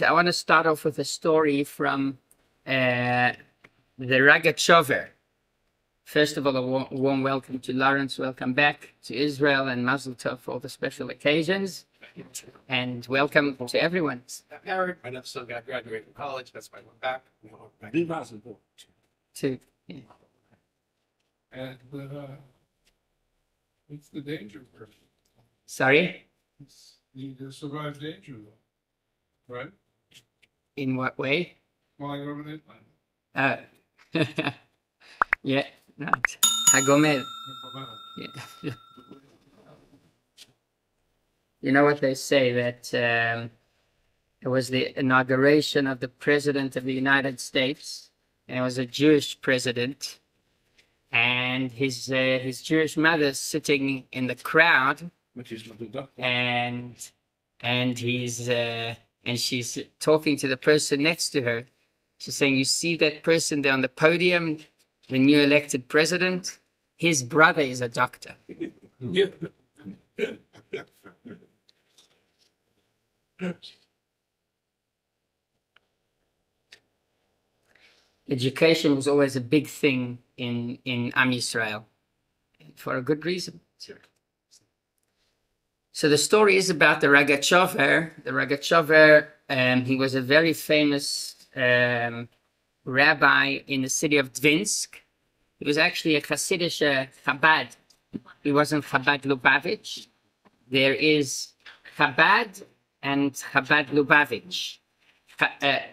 I want to start off with a story from the Rechavia. First of all, a warm welcome to Lawrence. Welcome back to Israel, and Mazel Tov for all the special occasions. And welcome to everyone. I'm married. My next son got graduated from college. That's why I went back. To yeah. And it's the danger person. Sorry? You survive danger, though, right? In what way? Flying over the Atlantic. Yeah, right. Hagomer. Yeah. You know what they say, that it was the inauguration of the President of the United States, and it was a Jewish president, and his Jewish mother sitting in the crowd, and she's talking to the person next to her. She's saying, "You see that person there on the podium, the new elected president? His brother is a doctor." Education was always a big thing in Am Yisrael, for a good reason. So the story is about the Rechavia. The Rechavia, he was a very famous rabbi in the city of Dvinsk. He was actually a Hasidic Chabad. He wasn't Chabad Lubavitch. There is Chabad and Chabad Lubavitch.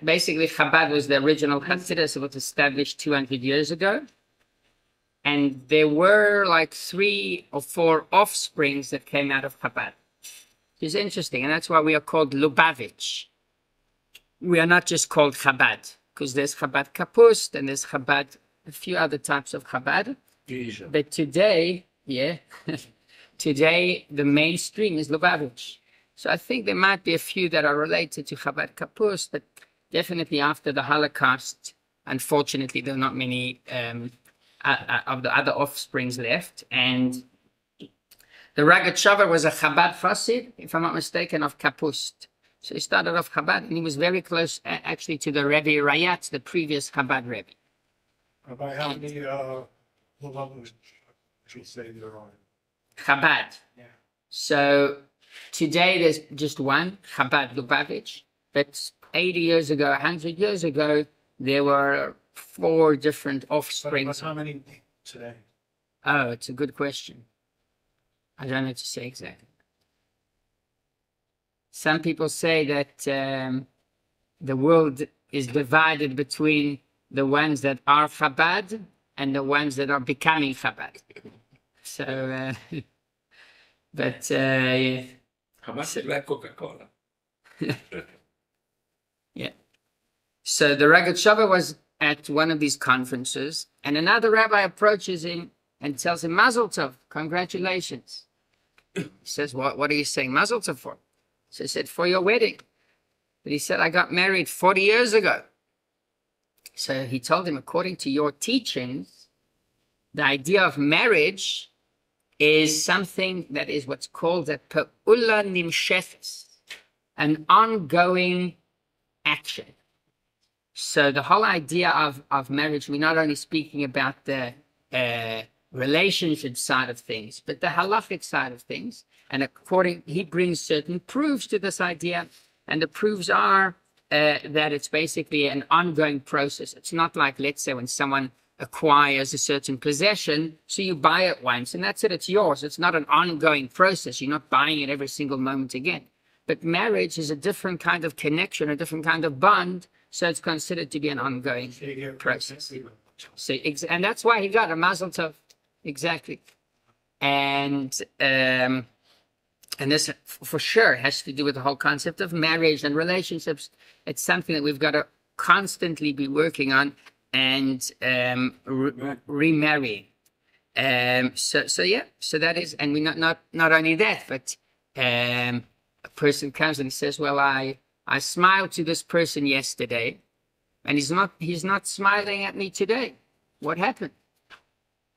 Basically, Chabad was the original Hasidus. It was established 200 years ago. And there were like 3 or 4 offsprings that came out of Chabad. It's interesting, and that's why we are called Lubavitch. We are not just called Chabad, because there's Chabad Kapust and there's Chabad, a few other types of Chabad. But today, today the mainstream is Lubavitch. So I think there might be a few that are related to Chabad Kapust, but definitely after the Holocaust, unfortunately, there are not many of the other offsprings left. And the Rechavia was a Chabad Chassid, if I'm not mistaken, of Kapust. So he started off Chabad, and he was very close, actually, to the Rabbi Rayatz, the previous Chabad Rebbe. Rabbi, how many levels should you say there are? Chabad. Yeah. So today there's just one, Chabad Lubavitch, but 80 years ago, 100 years ago, there were 4 different offsprings. But how many today? Oh, it's a good question. I don't know to say exactly. Some people say that the world is divided between the ones that are Chabad and the ones that are becoming Chabad. So, but yeah. Chabad is like Coca-Cola. Yeah. So the Rechavia was at one of these conferences, and another rabbi approaches him and tells him, "Mazel Tov, congratulations." He says, what are you saying Mazel Tov for? So he said, "For your wedding." But he said, "I got married 40 years ago." So he told him, according to your teachings, the idea of marriage is something that is what's called a pe'ula nimshefes, an ongoing action. So the whole idea of marriage, we're not only speaking about the relationship side of things, but the halachic side of things. And he brings certain proofs to this idea, and the proofs are that it's basically an ongoing process. It's not like, let's say, when someone acquires a certain possession, so you buy it once and that's it, it's yours. It's not an ongoing process. You're not buying it every single moment again. But marriage is a different kind of connection, a different kind of bond, so it's considered to be an ongoing process. So, and that's why he got a Mazel Tov. Exactly. And this for sure has to do with the whole concept of marriage and relationships. It's something that we've got to constantly be working on and remarrying. So yeah, so that is, and we not only that, but a person comes and says, "Well, I smiled to this person yesterday, and he's not smiling at me today. What happened?"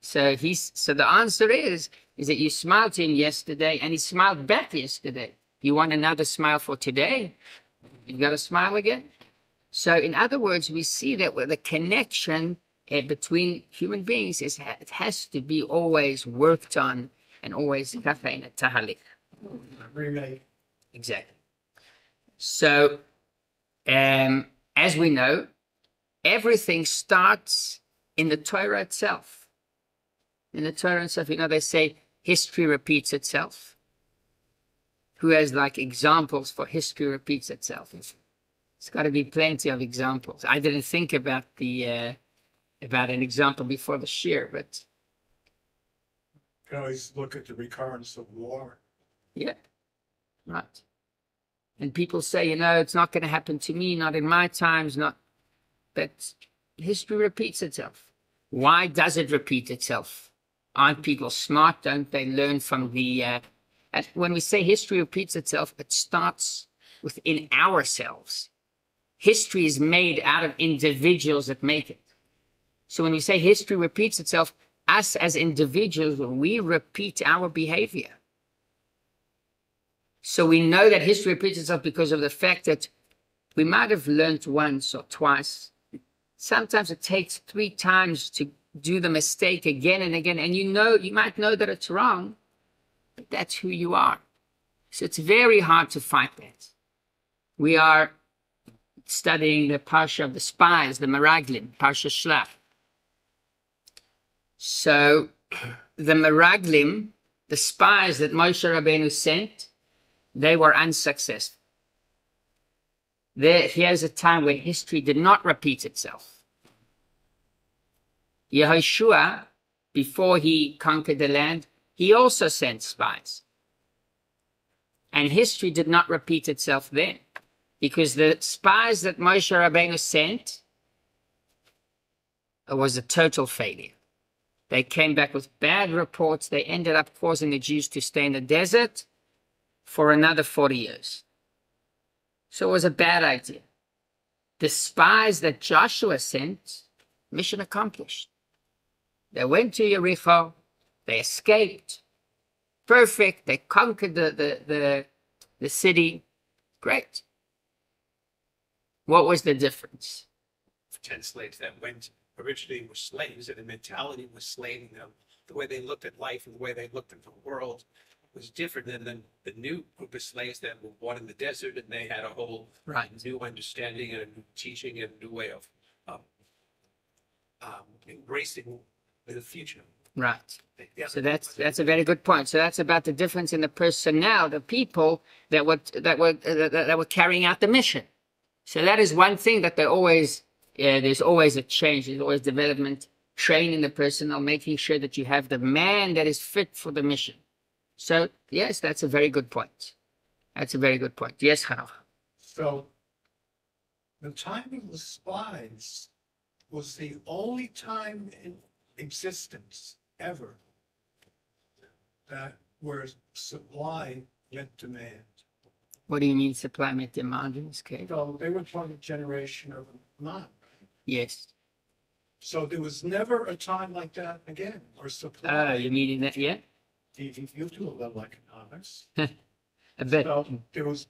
So the answer is that you smiled to him yesterday and he smiled back yesterday. You want another smile for today? You've got to smile again. So in other words, we see that the connection between human beings it has to be always worked on and always in a tahalik. Remake. Exactly. So, as we know, everything starts in the Torah itself. In the Torah itself, they say history repeats itself. Who has like examples for history repeats itself? It's got to be plenty of examples. I didn't think about about an example before the shir, but You can always look at the recurrence of war. yeah, right. And people say, it's not going to happen to me, not in my times, not. But history repeats itself. Why does it repeat itself? Aren't people smart? Don't they learn from the... when we say history repeats itself, it starts within ourselves. History is made out of individuals that make it. So when we say history repeats itself, us as individuals, we repeat our behavior. So we know that history repeats itself because of the fact that we might have learned once or twice. Sometimes it takes 3 times to do the mistake again and again. And you might know that it's wrong, but that's who you are. So it's very hard to fight that. We are studying the Parsha of the spies, the Meraglim, Parsha Shlach. So the Meraglim, the spies that Moshe Rabbeinu sent, they were unsuccessful. Here's a time where history did not repeat itself. Yehoshua, before he conquered the land, he also sent spies. And history did not repeat itself then. Because the spies that Moshe Rabbeinu sent, it was a total failure. They came back with bad reports. They ended up causing the Jews to stay in the desert for another 40 years. So it was a bad idea. The spies that Joshua sent, mission accomplished. They went to Jericho. They escaped. Perfect. They conquered the city. Great. What was the difference? 10 slaves that went originally were slaves, and the mentality was slaving them. The way they looked at life and the way they looked at the world was different than the new group of slaves that were born in the desert, and they had a whole new understanding and a new teaching and a new way of embracing the future. Right. Yeah. So that's a very good point. So that's about the difference in the personnel, the people that were carrying out the mission. So that is one thing that there's always a change. There's always development, training the personnel, making sure that you have the man that is fit for the mission. So yes, that's a very good point. That's a very good point. Yes, Hanav. So the time of the spies was the only time in existence ever that where supply met demand. What do you mean supply met demand in this case? So they were part of a generation of man. Yes. So there was never a time like that again, or supply. You mean in that? Yeah. You do a little economics. A bit. So there was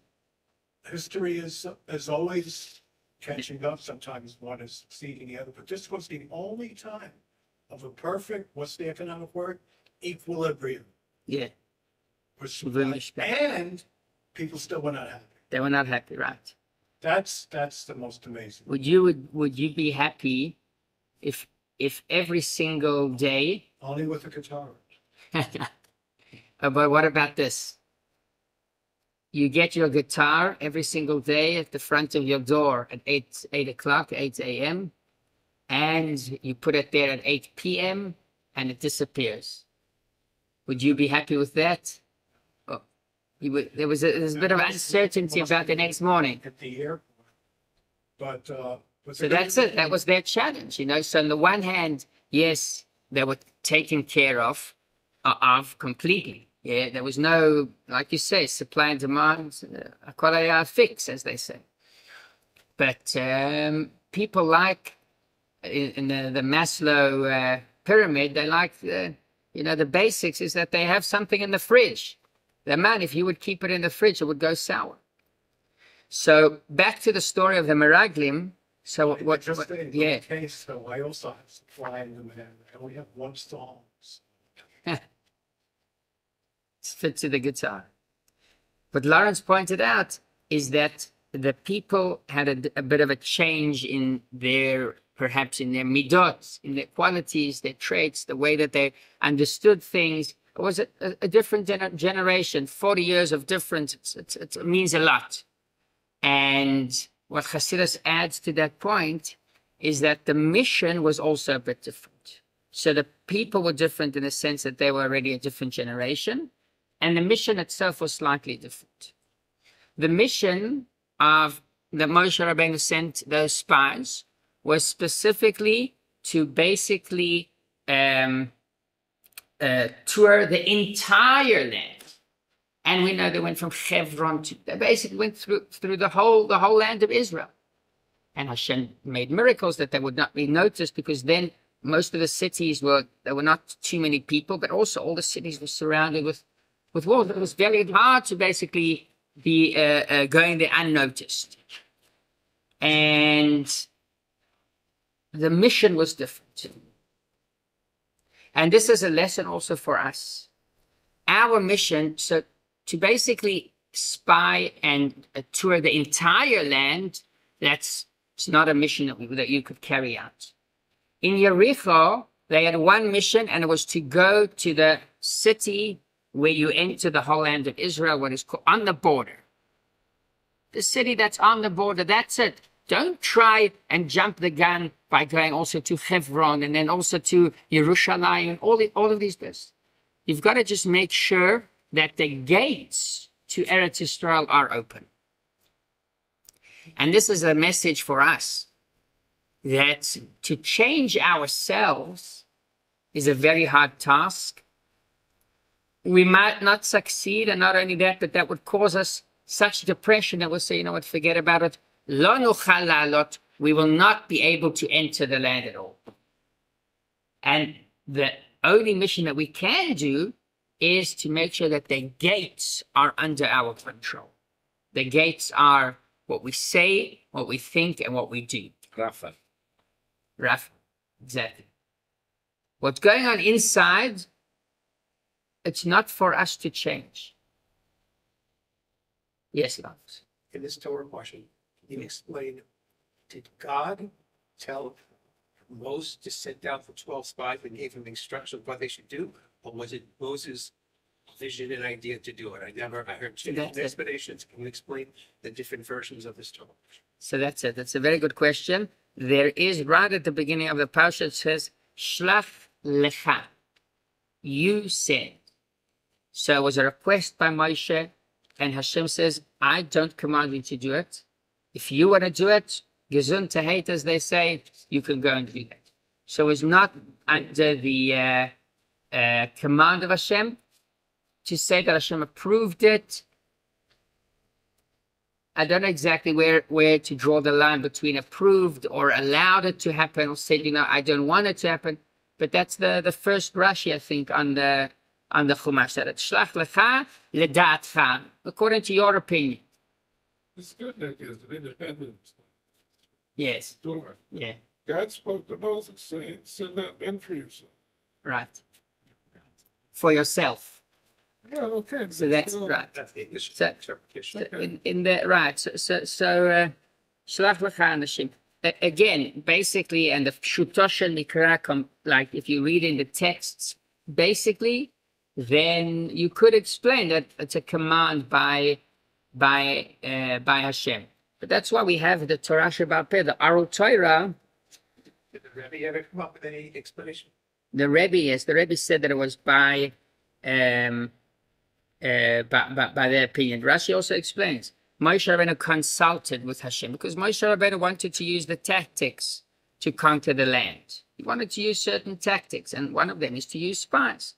history is always catching up. Sometimes one is exceeding the other, but this was the only time of a perfect, what's the economic word? Equilibrium. Yeah. For supply. And people still were not happy. They were not happy, right? That's the most amazing. Would you be happy if every single day? Only with a guitar. But what about this? You get your guitar every single day at the front of your door at 8 o'clock, 8 a.m., and you put it there at 8 p.m., and it disappears. Would you be happy with that? Oh, there's a bit of uncertainty about the next morning. At the airport. But so that's it. That was their challenge, So on the one hand, yes, they were taken care of completely. Yeah, there was no, like you say, supply and demand, fix, as they say. But people like in the Maslow pyramid, they like the basics is that they have something in the fridge. The man, if you would keep it in the fridge, it would go sour. So back to the story of the Meraglim. So Just in yeah. case, though, I also have some fly in the man. I only have one song. It's fit to the guitar. What Lawrence pointed out is that the people had a bit of a change in perhaps in their midot, in their qualities, their traits, the way that they understood things. It was a different generation, 40 years of difference. It means a lot. And what Hasidus adds to that point is that the mission was also a bit different. So the people were different in the sense that they were already a different generation, and the mission itself was slightly different. The mission of the Moshe Rabbeinu sent those spies was specifically to basically tour the entire land. And we know they went from Hebron they basically went through the whole land of Israel. And Hashem made miracles that they would not be noticed, because then most of the cities there were not too many people, but also all the cities were surrounded with walls. It was very hard to basically be going there unnoticed. And the mission was different. And this is a lesson also for us. Our mission, so to basically spy and tour the entire land, it's not a mission that you could carry out. In Yericho, they had one mission, and it was to go to the city where you enter the whole land of Israel, what is called on the border. The city that's on the border, that's it. Don't try and jump the gun by going also to Hebron and then also to Yerushalayim, all of these places. You've got to just make sure that the gates to Eretz Yisrael are open. And this is a message for us, that to change ourselves is a very hard task. We might not succeed, and not only that, but that would cause us such depression that we'll say, you know what, forget about it. Lo nochal la'alot, we will not be able to enter the land at all. And the only mission that we can do is to make sure that the gates are under our control. The gates are what we say, what we think, and what we do. Rafa, exactly. What's going on inside, it's not for us to change. Yes, Lance. In this Torah portion, can you explain, did God tell Moses to send out the 12 spies and gave him instructions of what they should do? Or was it Moses' vision and idea to do it? I heard two different explanations. Can you explain the different versions of this Torah? So that's it. That's a very good question. There is, right at the beginning of the parsha, it says, Shlach lecha. You said. So it was a request by Moshe, and Hashem says, I don't command you to do it. If you want to do it, gesund tehet, as they say, you can go and do that. So it's not under the command of Hashem. To say that Hashem approved it, I don't know exactly where to draw the line between approved or allowed it to happen, or said, you know, I don't want it to happen. But that's the first Rashi, I think, on the Chumash, that it's Shlach lecha ledatcha, according to your opinion. It's good that there's an independent Yes. Torah. Yeah. God spoke to Moses saying, send that men for yourself. Right. For yourself. Yeah, okay. So that's right. That's the English So- interpretation. Okay. In the right. So Shlach lecha anashim. Again, basically, and the Pshutosha Nikra, like if you read in the texts, basically, then you could explain that it's a command by Hashem. But that's why we have the Torah Sheba'al Peh, the Arut Torah. Did the Rabbi ever come up with any explanation? The Rabbi said that it was by their opinion. Rashi also explains. Moshe Rabbeinu consulted with Hashem because Moshe Rabbeinu wanted to use the tactics to conquer the land. He wanted to use certain tactics, and one of them is to use spies.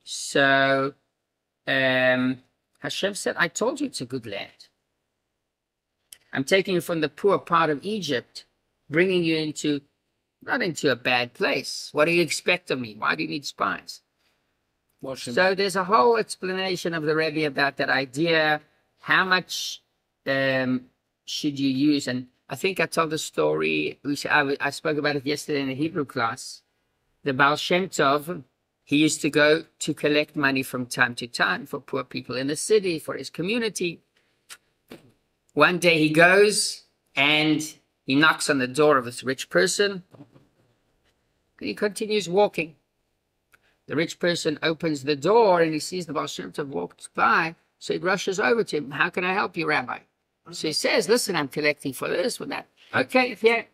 So Hashem said, I told you it's a good land. I'm taking you from the poor part of Egypt, bringing you not into a bad place. What do you expect of me? Why do you need spies? So there's a whole explanation of the Rebbe about that idea, how much should you use? And I think I told the story, I spoke about it yesterday in the Hebrew class. The Baal Shem Tov, he used to go to collect money from time to time for poor people in the city, for his community. One day he goes and he knocks on the door of this rich person. He continues walking. The rich person opens the door and he sees the Baal Shem Tov walked by. So he rushes over to him. How can I help you, Rabbi? So he says, listen, I'm collecting for this, for that. Okay, here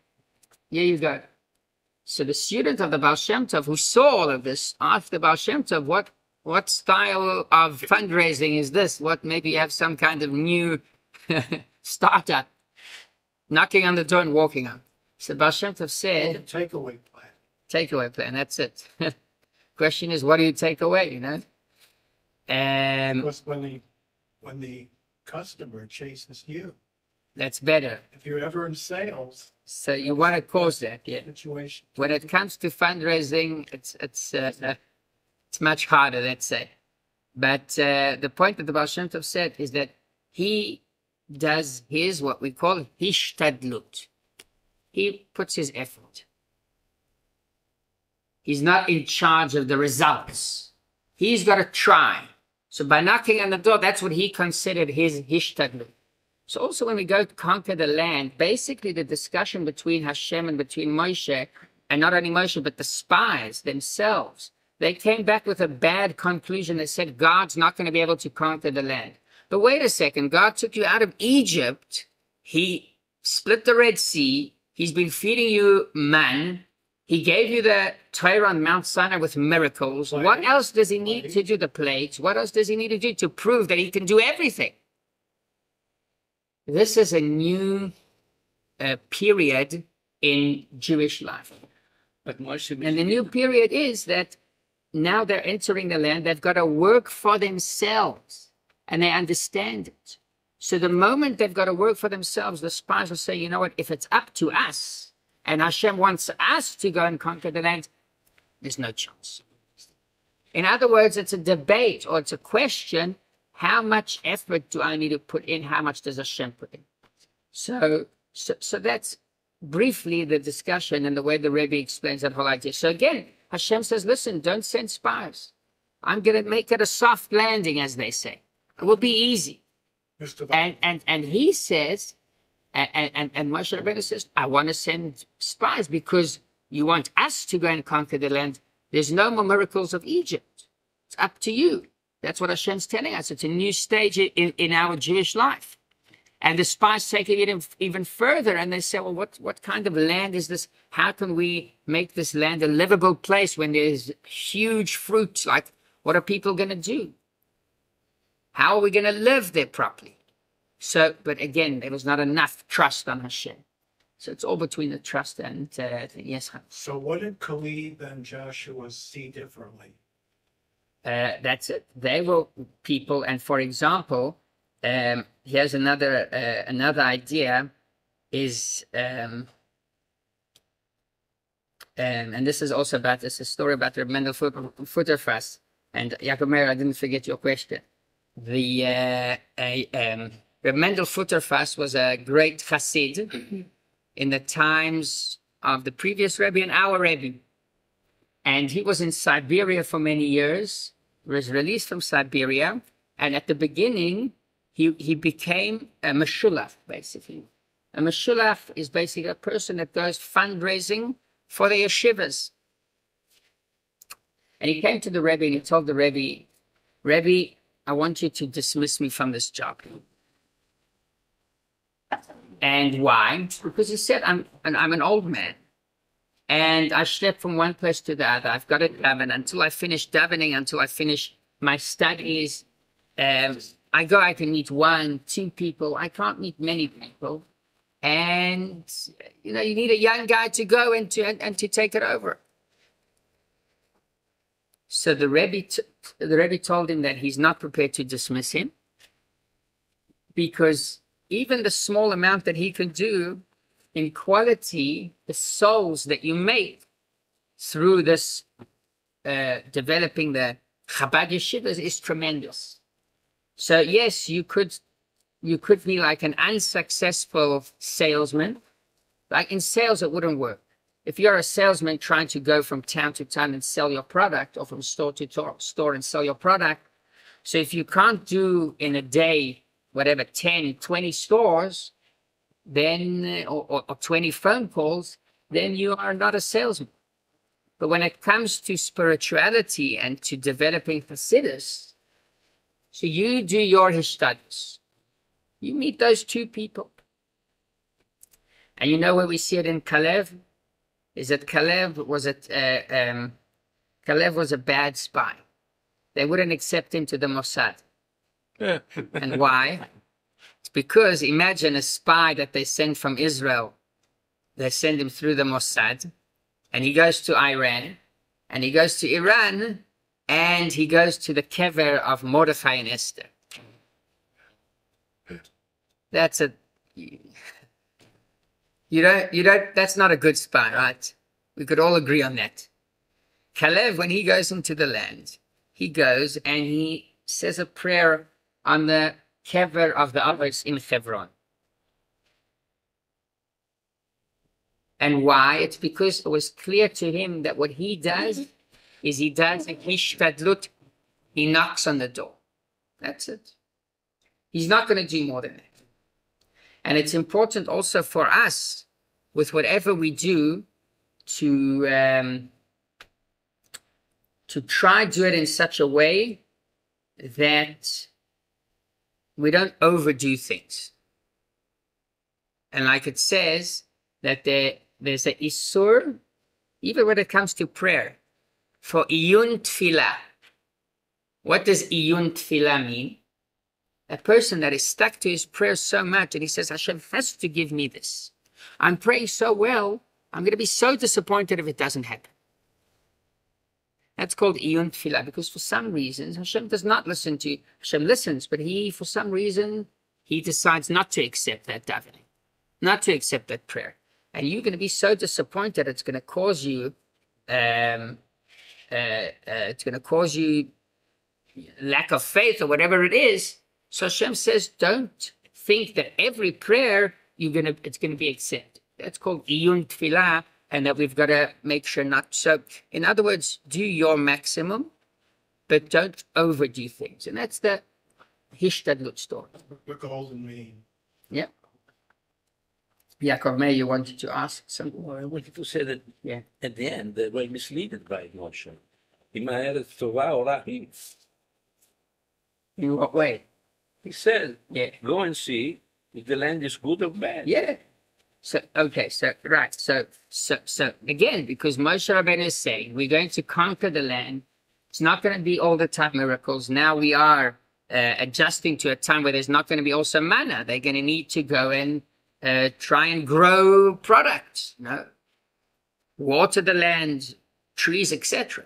you go. So the student of the Baal Shem Tov who saw all of this asked the Baal Shem Tov, what style of fundraising is this? Maybe you have some kind of new startup. Knocking on the door and walking up. So Baal Shem Tov said, Takeaway plan. Takeaway plan, that's it. Question is, what do you take away, you know? Because when the customer chases you, that's better. if you're ever in sales, So you want to cause that, yeah. situation. When it comes to fundraising, it's much harder, let's say. But the point that the Baal Shem Tov said is that he does his, what we call hishtadlut. He puts his effort. He's not in charge of the results. He's got to try. So by knocking on the door, that's what he considered his hishtadlut. So also when we go to conquer the land, basically the discussion between Hashem and between Moshe, and not only Moshe, but the spies themselves, they came back with a bad conclusion. They said, God's not going to be able to conquer the land. But wait a second, God took you out of Egypt. He split the Red Sea. He's been feeding you man. He gave you the Torah on Mount Sinai with miracles. What else does he need to do? The plagues. What else does he need to do to prove that he can do everything? This is a new period in Jewish life. But Moshe, And the new period is that now they're entering the land. They've got to work for themselves. And they understand it. So the moment they've got to work for themselves, the spies will say, you know what, if it's up to us, and Hashem wants us to go and conquer the land, there's no chance. In other words, it's a debate or it's a question, how much effort do I need to put in? How much does Hashem put in? So that's briefly the discussion and the way the Rebbe explains that whole idea. So again, Hashem says, listen, don't send spies. I'm going to make it a soft landing, as they say. It will be easy. And he says, and Moshe Rabbeinu says, I want to send spies because you want us to go and conquer the land. There's no more miracles of Egypt. It's up to you. That's what Hashem's telling us. It's a new stage in our Jewish life. And the spies take it even further and they say, well, what kind of land is this? How can we make this land a livable place when there's huge fruit? Like, what are people going to do? How are we going to live there properly? So, but again, there was not enough trust on Hashem. So it's all between the trust and yes. So what did Caleb and Joshua see differently? That's it. They were people, and for example, here's another idea is, and this is also about this a story about Reb Mendel Futterfass. And Yaakov Meir, I didn't forget your question. The Reb Mendel Futterfass was a great Chassid in the times of the previous Rebbe and our Rebbe. And he was in Siberia for many years, was released from Siberia, and at the beginning, he became a Meshulach, basically. A Meshulach is basically a person that does fundraising for the yeshivas. And he came to the Rebbe and he told the Rebbe, I want you to dismiss me from this job. And why? Because he said, I'm an old man. And I slept from one place to the other. I've got to daven until I finish davening, until I finish my studies. I go out and meet 1, 2 people. I can't meet many people. And, you know, you need a young guy to go and to take it over. So the Rebbe told him that he's not prepared to dismiss him because even the small amount that he can do in quality, the souls that you make through this developing the Chabad yeshivas is tremendous. So yes, you could you could be like an unsuccessful salesman. Like in sales, it wouldn't work. If you're a salesman trying to go from town to town and sell your product, or from store to store and sell your product, so if you can't do in a day, whatever, 10, 20 stores, then, or 20 phone calls, then you are not a salesman. But when it comes to spirituality and to developing Hasidus, so you do your hishtadlus. You meet those two people. And you know where we see it in Kalev? Is that Kalev was a bad spy. They wouldn't accept him to the Mossad. And why? It's because imagine a spy that they send from Israel. They send him through the Mossad, and he goes to Iran, and he goes to Iran, and he goes to the kever of Mordechai and Esther. That's a... that's not a good spy, right? We could all agree on that. Kalev, when he goes into the land, he goes and he says a prayer on the kever of the others in Hebron. And why? It's because it was clear to him that what he does is he does a hishtadlut. He knocks on the door. That's it. He's not going to do more than that. And it's important also for us, with whatever we do, to try to do it in such a way that we don't overdo things. And like it says, that there's a isur, even when it comes to prayer, for iyun tefillah. What does iyun tefillah mean? A person that is stuck to his prayer so much and he says, Hashem has to give me this. I'm praying so well, I'm going to be so disappointed if it doesn't happen. That's called iyun tefillah, because for some reasons Hashem does not listen to you. Hashem listens, but for some reason, he decides not to accept that davening, not to accept that prayer. And you're going to be so disappointed, it's going to cause you, lack of faith or whatever it is. So Hashem says, don't think that every prayer it's going to be accepted. That's called iyun tefillah, and that we've got to make sure not. So, in other words, do your maximum, but don't overdo things. And that's the hishtadlut story. The golden mean. Yep. Yaakov Meir, you wanted to ask something? Well, I wanted to say that at the end, they were misled by Moshe. In Eretz Tovah or Rahim. In what way? He said, go and see if the land is good or bad. Yeah. So, okay, so again, because Moshe Rabbeinu is saying, we're going to conquer the land. It's not going to be all the time miracles. Now we are adjusting to a time where there's not going to be also manna. They're going to need to go and try and grow products, water the land, trees, etc.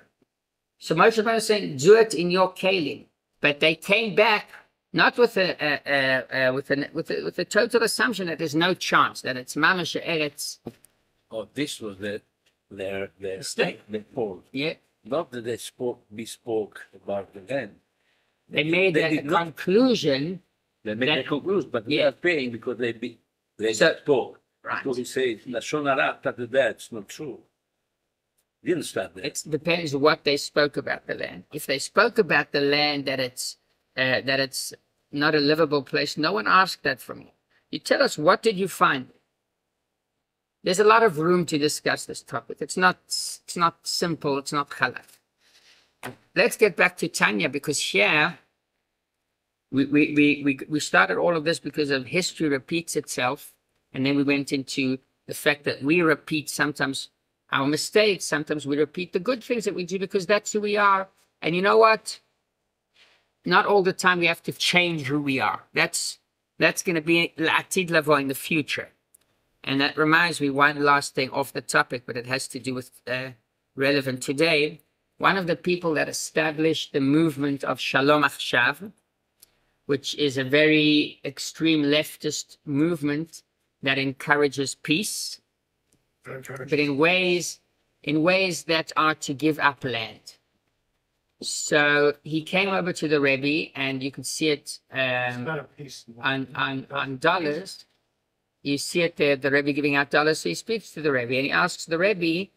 So Moshe Rabbeinu is saying, do it in your kelim. But they came back not with a total assumption that there's no chance, that it's mamash eretz. Oh, this was their state, their poll. Yeah. Not that they bespoke about the land. They made a conclusion. They made a conclusion, but they are paying because they spoke. Right. Because he says, Lashon hara it's not true. Didn't start there. It depends what they spoke about the land. If they spoke about the land that it's not a livable place, no one asked that from you. You tell us, what did you find? There's a lot of room to discuss this topic. It's not simple. It's not chalak. Let's get back to Tanya, because here we started all of this because of history repeats itself, and then we went into the fact that we repeat sometimes our mistakes. Sometimes we repeat the good things that we do because that's who we are. And you know what? Not all the time we have to change who we are. That's going to be l'atid lavo in the future. And that reminds me one last thing off the topic, but it has to do with relevant today. One of the people that established the movement of Shalom Achshav, which is a very extreme leftist movement that encourages peace, but in ways that are to give up land. So he came over to the Rebbe, and you can see it It's not a piece. on dollars. You see it there, the Rebbe giving out dollars. So he speaks to the Rebbe, and he asks the Rebbe,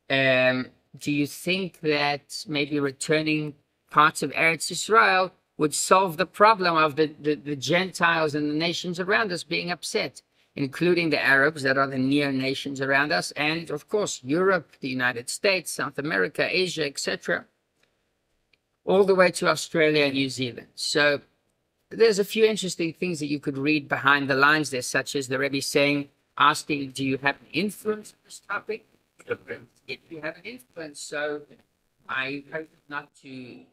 do you think that maybe returning parts of Eretz Israel would solve the problem of the Gentiles and the nations around us being upset, including the Arabs that are the near nations around us, and of course Europe, the United States, South America, Asia, etc., all the way to Australia and New Zealand. So there's a few interesting things that you could read behind the lines there, such as the Rebbe saying, asking, do you have an influence on this topic? If you have an influence, so I hope not to.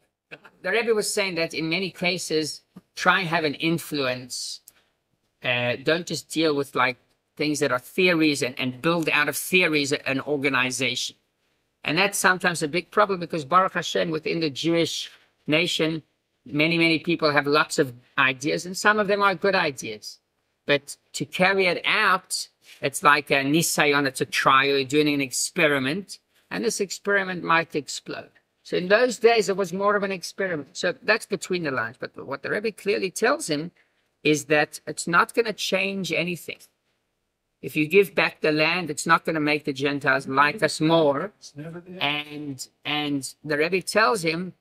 The Rebbe was saying that in many cases, try and have an influence. Don't just deal with like things that are theories and build out of theories an organization. And that's sometimes a big problem because Baruch Hashem, within the Jewish nation, many people have lots of ideas, and some of them are good ideas. But to carry it out, it's like a nisayon, it's a trial, you're doing an experiment, and this experiment might explode. So in those days, it was more of an experiment. So that's between the lines. But what the Rebbe clearly tells him is that it's not going to change anything. If you give back the land, it's not going to make the Gentiles like us more. It's never there. And the Rebbe tells him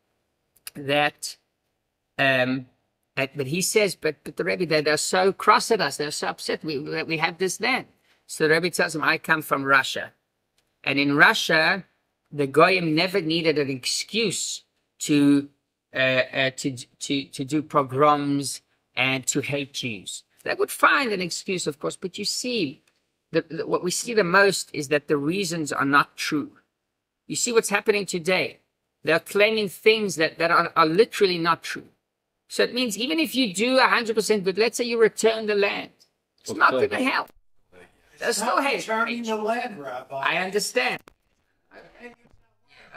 that, but he says, but the Rebbe, they're so cross at us, they're so upset we have this land. So the Rebbe tells him, I come from Russia. And in Russia, the Goyim never needed an excuse to do pogroms and to hate Jews. They would find an excuse, of course, but you see, what we see the most is that the reasons are not true. You see what's happening today. They're claiming things that are literally not true. So it means even if you do 100% good, let's say you return the land, it's not going to help. There's still hate. Returning the land, Rabbi. I understand.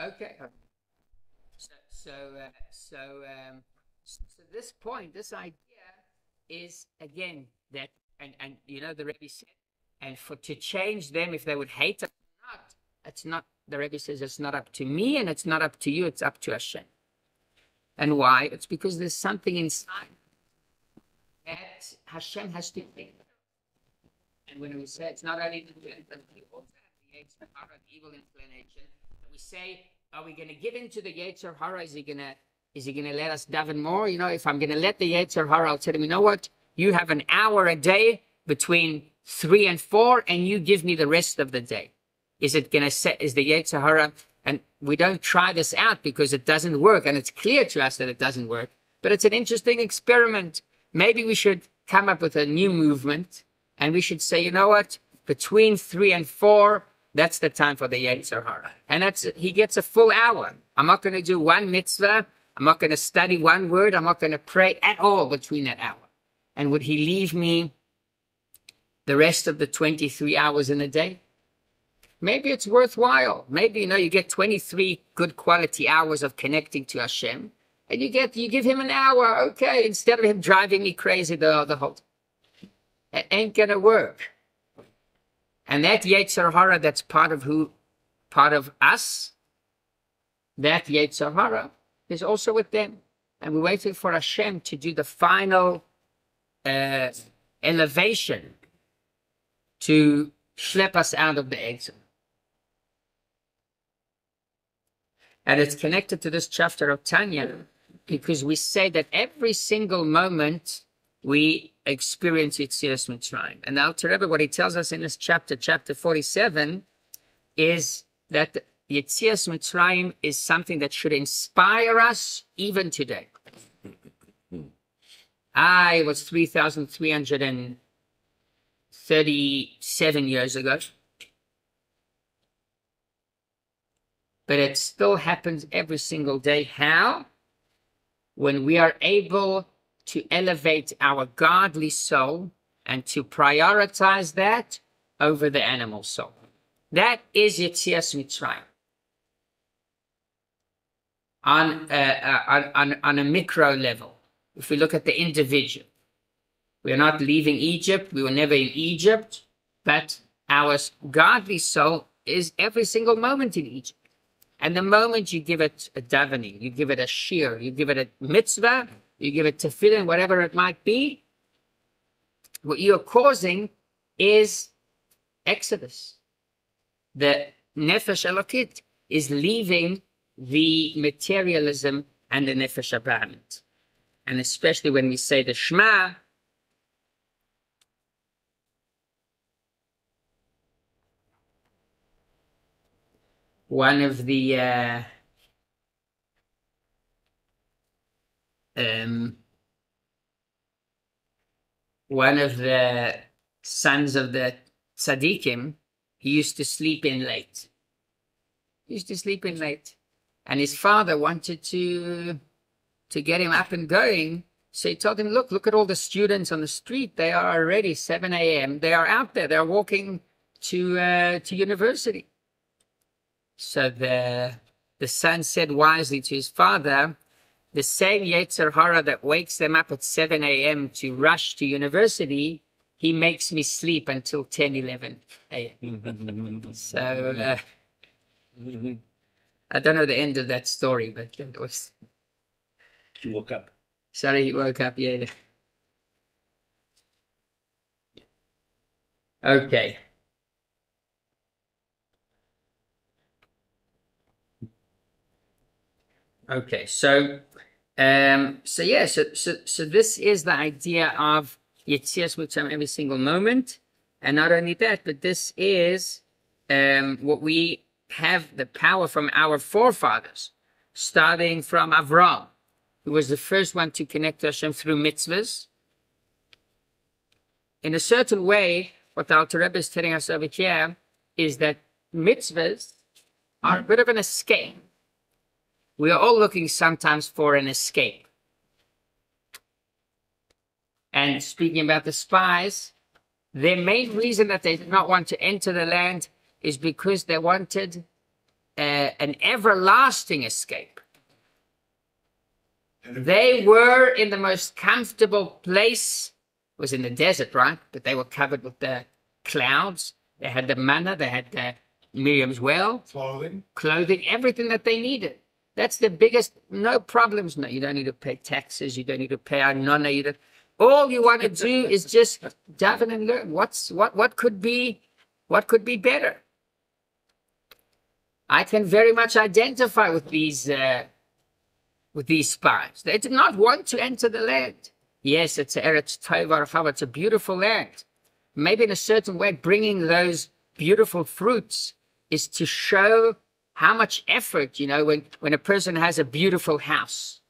Okay. So this point, this idea is again that, and you know, the Rebbe said, and to change them, if they would hate us or not, it's not. The Rebbe says it's not up to me, and it's not up to you. It's up to Hashem. And why? It's because there's something inside that Hashem has to think. And when we say it's not only the Yetzer Hara, the evil inclination, we say, are we going to give in to the Yetzer Hara? Is he going to let us daven more? You know, if I'm going to let the Yetzer Hara, I'll tell him, you know what? You have an hour a day between 3 and 4, and you give me the rest of the day. Is it going to set? Is the Yetzer Hara? And we don't try this out because it doesn't work, and it's clear to us that it doesn't work. But it's an interesting experiment. Maybe we should come up with a new movement, and we should say, you know what? Between 3 and 4, that's the time for the Yetzer Hara. And he gets a full hour. I'm not going to do one mitzvah. I'm not going to study one word. I'm not going to pray at all between that hour. And would he leave me the rest of the 23 hours in a day? Maybe it's worthwhile. Maybe, you know, you get 23 good quality hours of connecting to Hashem, and you give him an hour, okay, instead of him driving me crazy the whole time. It ain't gonna work. And that Yetzer Hara that's part of us, that Yetzer Hara is also with them. And we're waiting for Hashem to do the final elevation to schlep us out of the exile. And it's connected to this chapter of Tanya, because we say that every single moment we experience Yetzias Mitzrayim. And the Alter Rebbe, what he tells us in this chapter 47, is that Yetzias Mitzrayim is something that should inspire us even today. It was 3,337 years ago. But it still happens every single day. How? When we are able to elevate our godly soul and to prioritize that over the animal soul. That is Yetzias Mitzrayim. On a micro level, if we look at the individual, we are not leaving Egypt. We were never in Egypt, but our godly soul is every single moment in Egypt. And the moment you give it a davening, you give it a shir, you give it a mitzvah, you give it tefillin, whatever it might be, what you're causing is exodus. The nefesh elokit is leaving the materialism and the nefesh abahamit. And especially when we say the Shema, one of the sons of the tzaddikim, he used to sleep in late. And his father wanted to get him up and going. So he told him, look at all the students on the street. They are already 7 a.m. They are out there. They're walking to university. So the son said wisely to his father, the same Yetzer Hara that wakes them up at 7 a.m. to rush to university, he makes me sleep until 10, 11 a.m. So I don't know the end of that story, but it was... He woke up. Sorry, he woke up, yeah. Okay. Okay, so this is the idea of Yetzias Mitzrayim every single moment, and not only that, but this is what we have the power from our forefathers, starting from Avraham, who was the first one to connect to Hashem through mitzvahs. In a certain way, what the Alter Rebbe is telling us over here is that mitzvahs are a bit of an escape. We are all looking sometimes for an escape. And speaking about the spies, their main reason that they did not want to enter the land is because they wanted an everlasting escape. They were in the most comfortable place. It was in the desert, right? But they were covered with the clouds. They had the manna, they had the Miriam's well, clothing, everything that they needed. That's the biggest, no problems. No, you don't need to pay taxes. You don't need to pay arnona. All you want to do is just daven and learn. What could be better? I can very much identify with these spies. They did not want to enter the land. Yes, it's Eretz Tova, it's a beautiful land. Maybe in a certain way, bringing those beautiful fruits is to show how much effort, when a person has a beautiful house.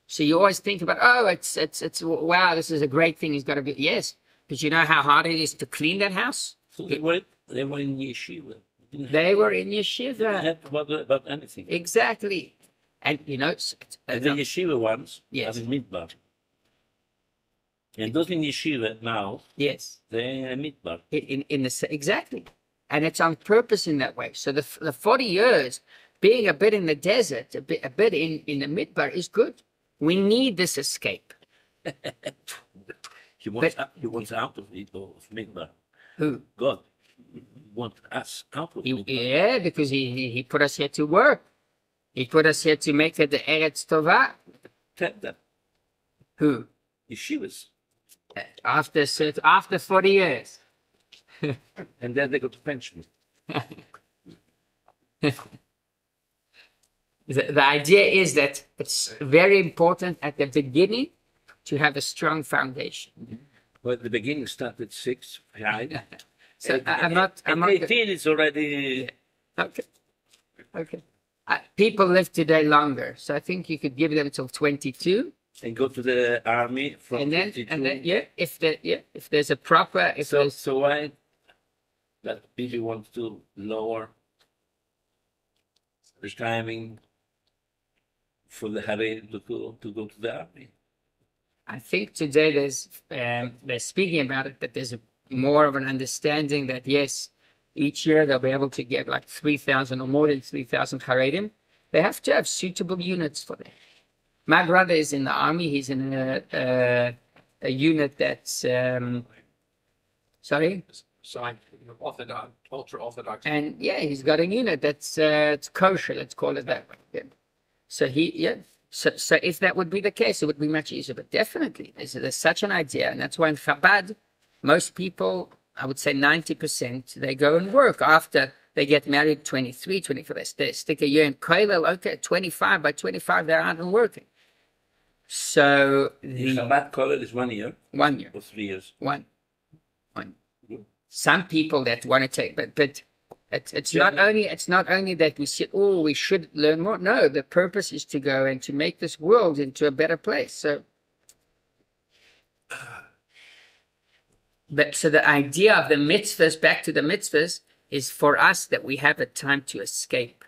So you always think about, it's wow, this is a great thing. He's got to be, yes. But you know how hard it is to clean that house? So they were in yeshiva. They were in yeshiva. They didn't have to bother about anything. Exactly. And, the yeshiva ones yes. are in Midbar. And those in yeshiva now, yes, they're in Midbar. Exactly. And it's on purpose in that way. So the 40 years, being a bit in the desert, a bit in the Midbar is good. We need this escape. He wants out of Midbar. Who? God. He wants us out of Midbar. Yeah, because he put us here to work. He put us here to make it the Eretz Tova. Tell them. Who? Yeshivas. After 40 years. And then they go to pension. The idea is that it's very important at the beginning to have a strong foundation. Well, the beginning started at 6, 5. So I'm not 18 is already... Okay. People live today longer, so I think you could give them till 22. And go to the army from and then 52. If there's a proper... So why that people want to lower the timing for the Haredi to go to the army? I think today they're speaking about it, that there's more of an understanding that, yes, each year they'll be able to get like 3,000 or more than 3,000 Haredim. They have to have suitable units for that. My brother is in the army. He's in a unit that's... sorry? sign, orthodox, ultra orthodox. And yeah, he's got a unit that's it's kosher, let's call it that way. Yeah. So so if that would be the case, it would be much easier. But definitely, there's such an idea, and that's why in Chabad, most people, I would say 90%, they go and work after they get married 23, 24. They stick a year in Kollel, okay, 25, by 25, they're out and working. So The Chabad Kollel is 1 year 1 year. or 3 years. One. Some people that want to take, but it's not only that we say, oh, we should learn more. No, the purpose is to go and to make this world into a better place. So the idea of the mitzvahs, back to the mitzvahs, is for us that we have a time to escape.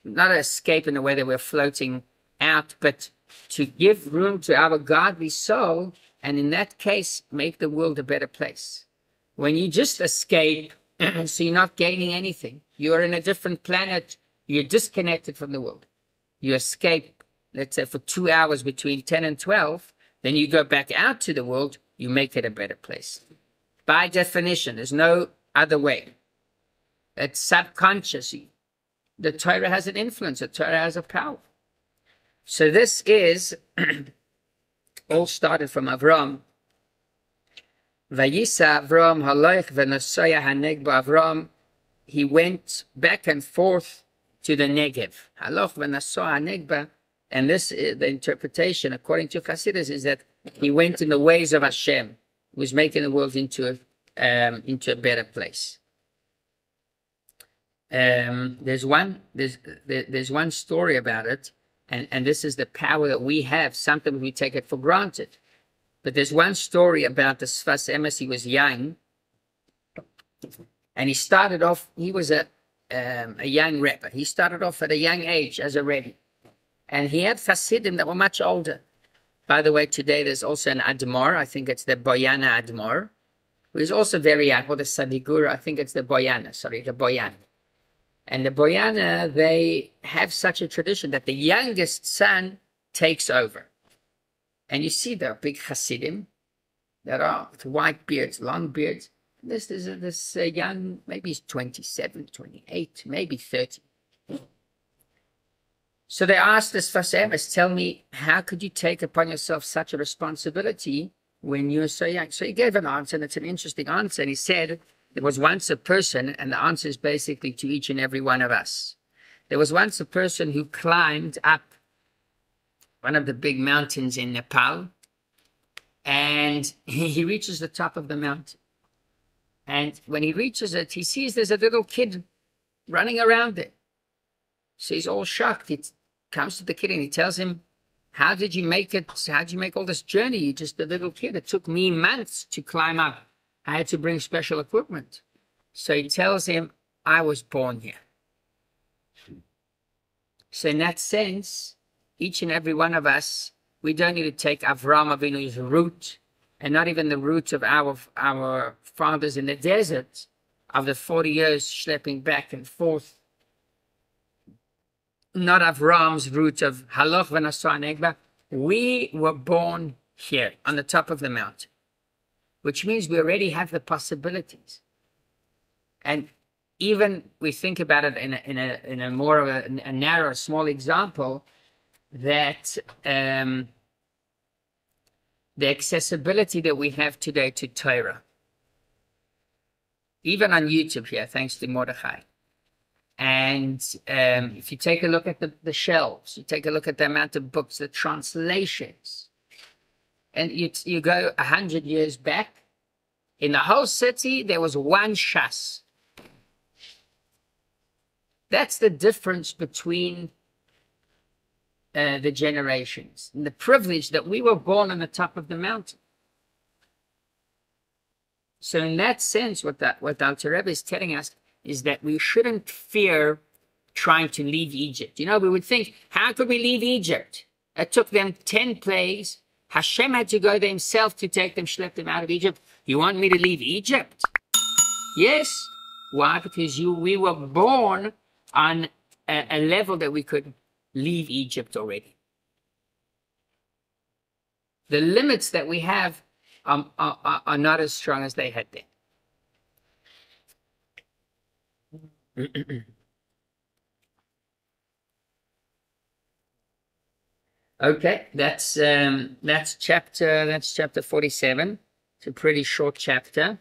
Not escape in the way that we're floating out, but to give room to our godly soul, and in that case, make the world a better place. When you just escape, so you're not gaining anything. You're in a different planet. You're disconnected from the world. You escape, let's say, for 2 hours between 10 and 12. Then you go back out to the world. You make it a better place. By definition, there's no other way. It's subconscious. The Torah has an influence. The Torah has a power. So this is all started from Avram. Vayisa Avram haloich v'nosaya hanegba. Avram, he went back and forth to the Negev. Haloch v'nosaya hanegba. And this, the interpretation, according to Chassidus, is that he went in the ways of Hashem. He was making the world into a better place. There's one story about it, and this is the power that we have. Sometimes we take it for granted. But there's one story about the Sfas Emes. He was young, and he started off, he was a young Rebbe. He started off at a young age as a Rebbe. And he had Hasidim that were much older. By the way, today there's also an Admor. I think it's the Boyana Admor, who is also very young. Or the Sadigura, I think it's the Boyana. And the Boyana, they have such a tradition that the youngest son takes over. And you see there are big Hasidim that are with white beards, long beards. This young, maybe he's 27, 28, maybe 30. So they asked this Sfas Emes, tell me, how could you take upon yourself such a responsibility when you're so young? So he gave an answer, and it's an interesting answer. And he said, there was once a person, and the answer is basically to each and every one of us. There was once a person who climbed up one of the big mountains in Nepal, and he reaches the top of the mountain. And when he reaches it, he sees there's a little kid running around there. So he's all shocked. He comes to the kid and he tells him, how did you make it? How did you make all this journey? You're just a little kid. It took me months to climb up. I had to bring special equipment. So he tells him, I was born here. So in that sense, each and every one of us, we don't need to take Avram Avinu's route, and not even the route of our fathers in the desert, of the 40 years schlepping back and forth. Not Avram's route of Haloch v'Nasah Negba. We were born here, on the top of the mountain, which means we already have the possibilities. And even we think about it in a more of a narrow, small example, that the accessibility that we have today to Torah, even on YouTube here, thanks to Mordechai. And if you take a look at the shelves, you take a look at the amount of books, the translations, and you go 100 years back, in the whole city, there was one shas. That's the difference between the generations, and the privilege that we were born on the top of the mountain. So in that sense, what the Alter Rebbe is telling us is that we shouldn't fear trying to leave Egypt. You know, we would think, how could we leave Egypt? It took them 10 plagues. Hashem had to go there himself to take them, schlep them out of Egypt. You want me to leave Egypt? Yes. Why? Because we were born on a level that we could leave Egypt already. The limits that we have are not as strong as they had then. Okay, that's chapter 47. It's a pretty short chapter.